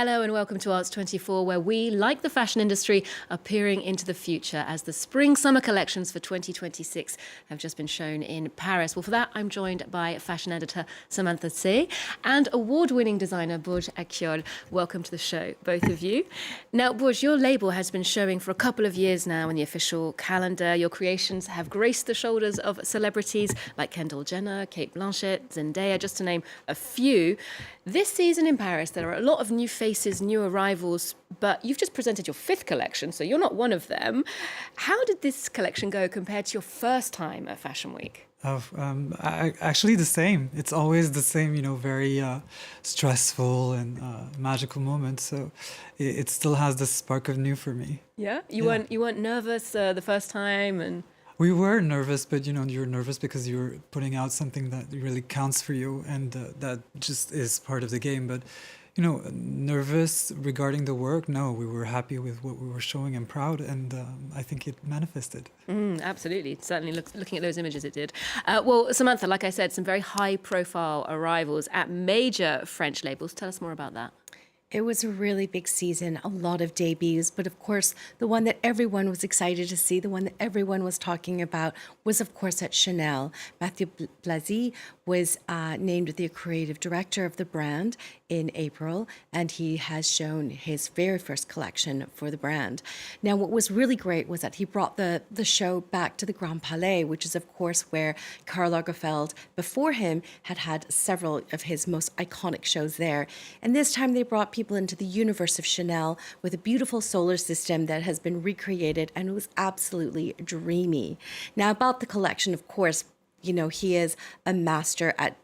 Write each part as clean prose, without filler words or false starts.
Hello and welcome to Arts 24, where we, like the fashion industry, are peering into the future as the spring-summer collections for 2026 have just been shown in Paris. Well, for that, I'm joined by fashion editor Samantha Tse and award-winning designer Burç Akyol. Welcome to the show, both of you. Now, Burç, your label has been showing for a couple of years now in the official calendar. Your creations have graced the shoulders of celebrities like Kendall Jenner, Cate Blanchett, Zendaya, just to name a few. This season in Paris, there are a lot of new faces, new arrivals, but you've just presented your fifth collection, so you're not one of them. How did this collection go compared to your first time at Fashion Week? Actually the same. It's always the same, very stressful and magical moment. So it still has the spark of new for me. Yeah? You weren't nervous the first time? And We were nervous, but you're nervous because you're putting out something that really counts for you, and that just is part of the game. But nervous regarding the work? No, we were happy with what we were showing and proud, and I think it manifested. Absolutely. Certainly looking at those images, it did. Well, Samantha, like I said, some very high-profile arrivals at major French labels. Tell us more about that. It was a really big season, a lot of debuts, but of course, the one that everyone was excited to see, the one that everyone was talking about, was of course at Chanel. Mathieu Blazy was named the creative director of the brand in April, and he has shown his very first collection for the brand. Now, what was really great was that he brought the show back to the Grand Palais, which is of course where Karl Lagerfeld before him had several of his most iconic shows there. And this time they brought people into the universe of Chanel with a beautiful solar system that has been recreated, and it was absolutely dreamy. Now, about the collection, of course, he is a master at,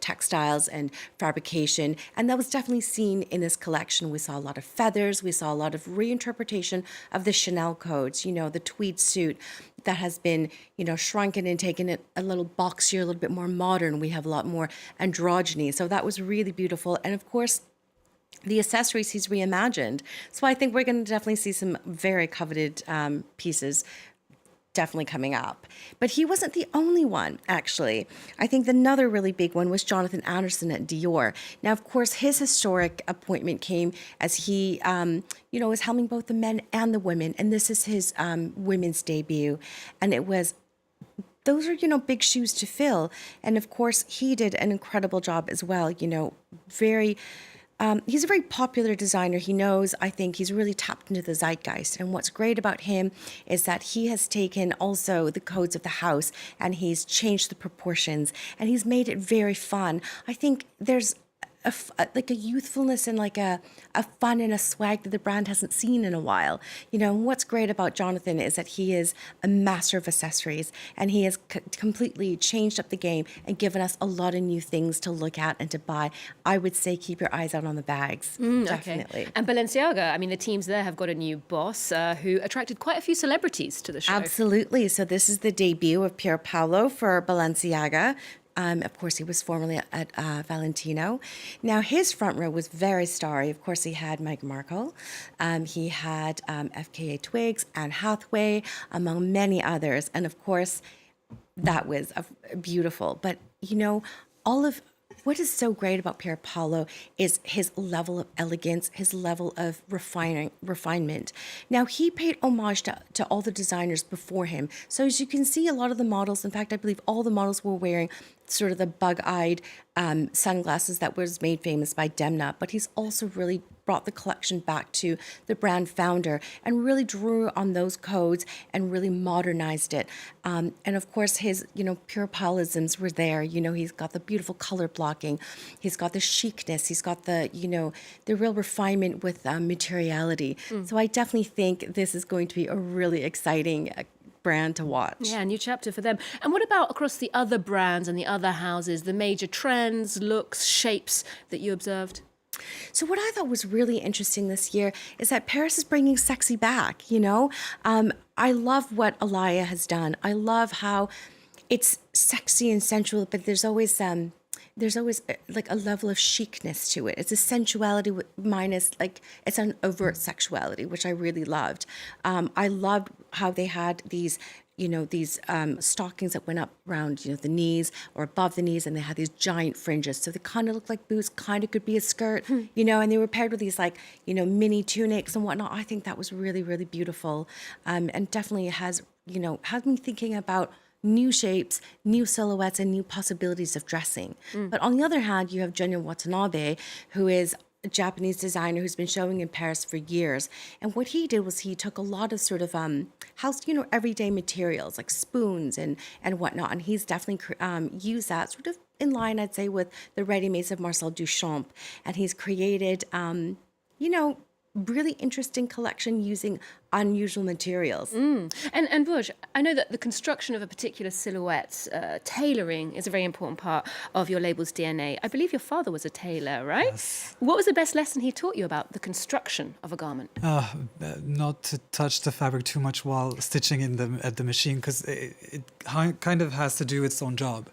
textiles and fabrication. And that was definitely seen in this collection. We saw a lot of feathers. We saw a lot of reinterpretation of the Chanel codes, the tweed suit that has been, shrunken and taken it a little boxier, a little bit more modern. We have a lot more androgyny. So that was really beautiful. And of course, the accessories he's reimagined. So I think we're going to definitely see some very coveted pieces definitely coming up. But he wasn't the only one, actually. I think another really big one was Jonathan Anderson at Dior. Now, of course, his historic appointment came as he, was helming both the men and the women. And this is his women's debut. And those are, big shoes to fill. And of course, he did an incredible job as well, he's a very popular designer. He knows, I think, he's really tapped into the zeitgeist. And what's great about him is that he has taken also the codes of the house and he's changed the proportions and he's made it very fun. I think there's a youthfulness and like a fun and a swag that the brand hasn't seen in a while. What's great about Jonathan is that he is a master of accessories, and he has completely changed up the game and given us a lot of new things to look at and to buy. I would say keep your eyes out on the bags, definitely. Okay. And Balenciaga, the teams there have got a new boss who attracted quite a few celebrities to the show. Absolutely. So this is the debut of Pier Paolo for Balenciaga. Of course, he was formerly at Valentino. Now, his front row was very starry. Of course, he had Meghan Markle. He had FKA Twigs, Anne Hathaway, among many others. And of course, that was beautiful. But, what is so great about Pier Paolo is his level of elegance, his level of refinement. Now, he paid homage to all the designers before him. So as you can see, a lot of the models, in fact, I believe all the models were wearing sort of the bug-eyed sunglasses that was made famous by Demna. But he's also really brought the collection back to the brand founder and really drew on those codes and really modernized it. And of course, his, pure Paulisms were there. He's got the beautiful color blocking. He's got the chicness. He's got the, the real refinement with materiality. So I definitely think this is going to be a really exciting brand to watch. Yeah, a new chapter for them. And what about across the other brands and the other houses, the major trends, looks, shapes that you observed? So what I thought was really interesting this year is that Paris is bringing sexy back, I love what Alaya has done. I love how it's sexy and sensual, but there's always like a level of chicness to it. It's a sensuality minus, it's an overt sexuality, which I really loved. I loved how they had these these stockings that went up around, the knees or above the knees, and they had these giant fringes. So they kind of looked like boots, kind of could be a skirt, and they were paired with these like, mini tunics and whatnot. I think that was really, really beautiful. And definitely has me thinking about new shapes, new silhouettes, and new possibilities of dressing. But on the other hand, you have Junya Watanabe, who is a Japanese designer who's been showing in Paris for years. And what he did was he took a lot of sort of house, everyday materials like spoons and whatnot. And he's definitely used that sort of in line, I'd say, with the ready-mades of Marcel Duchamp. And he's created, really interesting collection using unusual materials. And Burç, I know that the construction of a particular silhouette, tailoring is a very important part of your label's DNA. I believe your father was a tailor, right? Yes. What was the best lesson he taught you about the construction of a garment? Not to touch the fabric too much while stitching at the machine, because it kind of has to do its own job.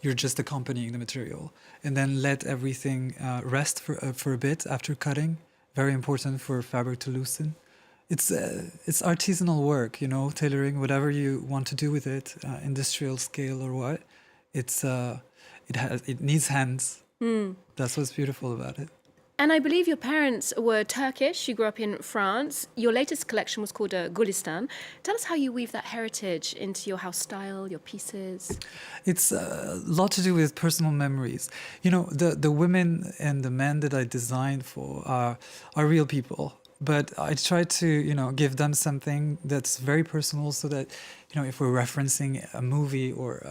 You're just accompanying the material, and then let everything rest for a bit after cutting. Very important for fabric to loosen. It's artisanal work, tailoring, whatever you want to do with it, industrial scale or what. It needs hands. That's what's beautiful about it. And I believe your parents were Turkish. You grew up in France. Your latest collection was called Gülistan. Tell us how you weave that heritage into your house style, your pieces. It's a lot to do with personal memories. The women and the men that I designed for are real people. But I try to, give them something that's very personal so that, if we're referencing a movie or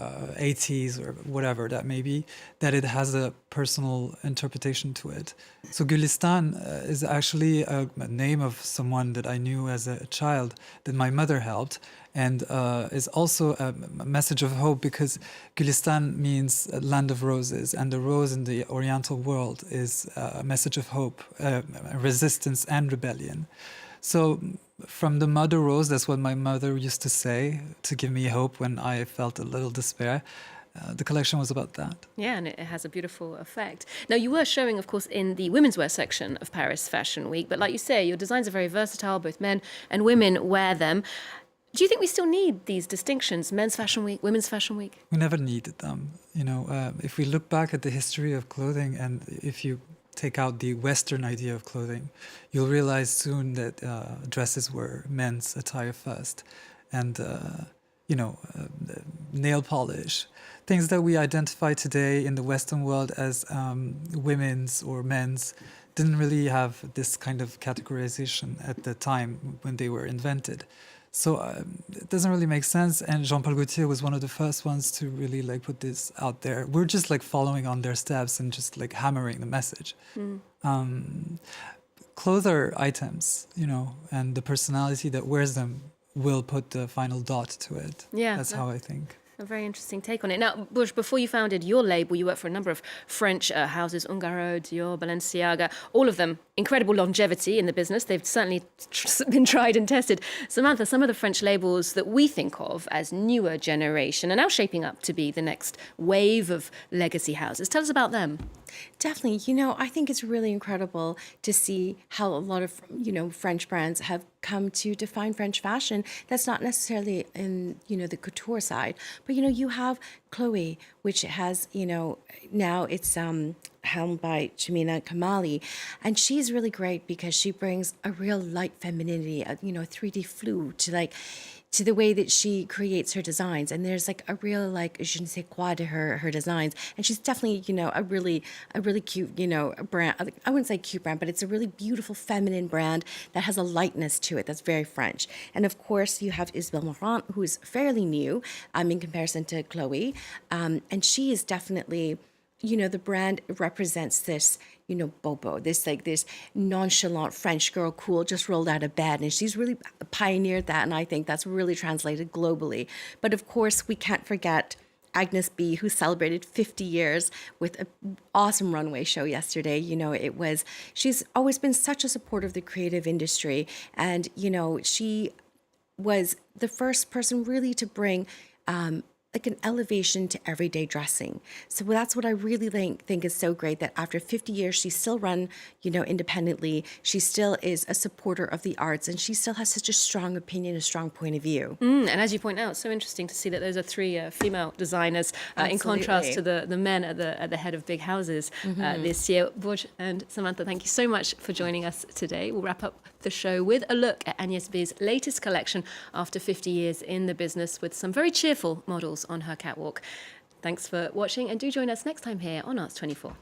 80s or whatever that may be, that it has a personal interpretation to it. So Gülistan is actually a name of someone that I knew as a child that my mother helped, and is also a message of hope, because Gülistan means land of roses, and the rose in the Oriental world is a message of hope, resistance and rebellion. So from the mother rose, that's what my mother used to say to give me hope when I felt a little despair. The collection was about that. Yeah, and it has a beautiful effect. Now, you were showing, of course, in the women's wear section of Paris Fashion Week, but like you say, your designs are very versatile. Both men and women wear them. Do you think we still need these distinctions, men's fashion week, women's fashion week? We never needed them. If we look back at the history of clothing, and if you take out the Western idea of clothing, you'll realize soon that dresses were men's attire first. And, nail polish, things that we identify today in the Western world as women's or men's, didn't really have this kind of categorization at the time when they were invented. So it doesn't really make sense. And Jean-Paul Gaultier was one of the first ones to really put this out there. We're just following on their steps and just hammering the message. Clothes are items, and the personality that wears them will put the final dot to it. Yeah, that's how I think. A very interesting take on it. Now, Burç, before you founded your label, you worked for a number of French houses, Ungaro, Dior, Balenciaga, all of them incredible longevity in the business. They've certainly been tried and tested. Samantha, some of the French labels that we think of as newer generation are now shaping up to be the next wave of legacy houses. Tell us about them. Definitely. I think it's really incredible to see how a lot of, French brands have come to define French fashion. That's not necessarily in, the couture side. But, you have Chloe, which has, now it's helmed by Chamina Kamali. And she's really great because she brings a real light femininity, a 3D flu to the way that she creates her designs. And there's a real je ne sais quoi to her designs. And she's definitely, a really cute, brand. I wouldn't say cute brand, but it's a really beautiful feminine brand that has a lightness to it that's very French. And of course, you have Isabelle Marant, who is fairly new in comparison to Chloe. And she is definitely, the brand represents this, bobo, this nonchalant French girl, cool, just rolled out of bed. And she's really pioneered that. And I think that's really translated globally. But of course, we can't forget Agnes B, who celebrated 50 years with an awesome runway show yesterday. She's always been such a supporter of the creative industry. And, she was the first person really to bring like an elevation to everyday dressing. So that's what I really think is so great, that after 50 years, she's still run, independently. She still is a supporter of the arts, and she still has such a strong opinion, a strong point of view. And as you point out, so interesting to see that those are three female designers in contrast to the men at the head of big houses this year. Burç and Samantha, thank you so much for joining us today. We'll wrap up the show with a look at Agnès B's latest collection after 50 years in the business, with some very cheerful models on her catwalk. Thanks for watching, and do join us next time here on Arts 24.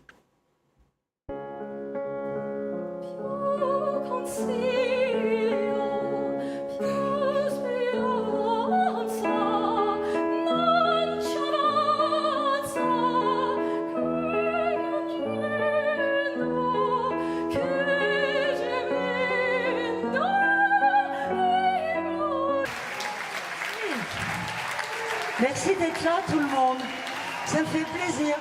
Merci d'être là tout le monde, ça me fait plaisir.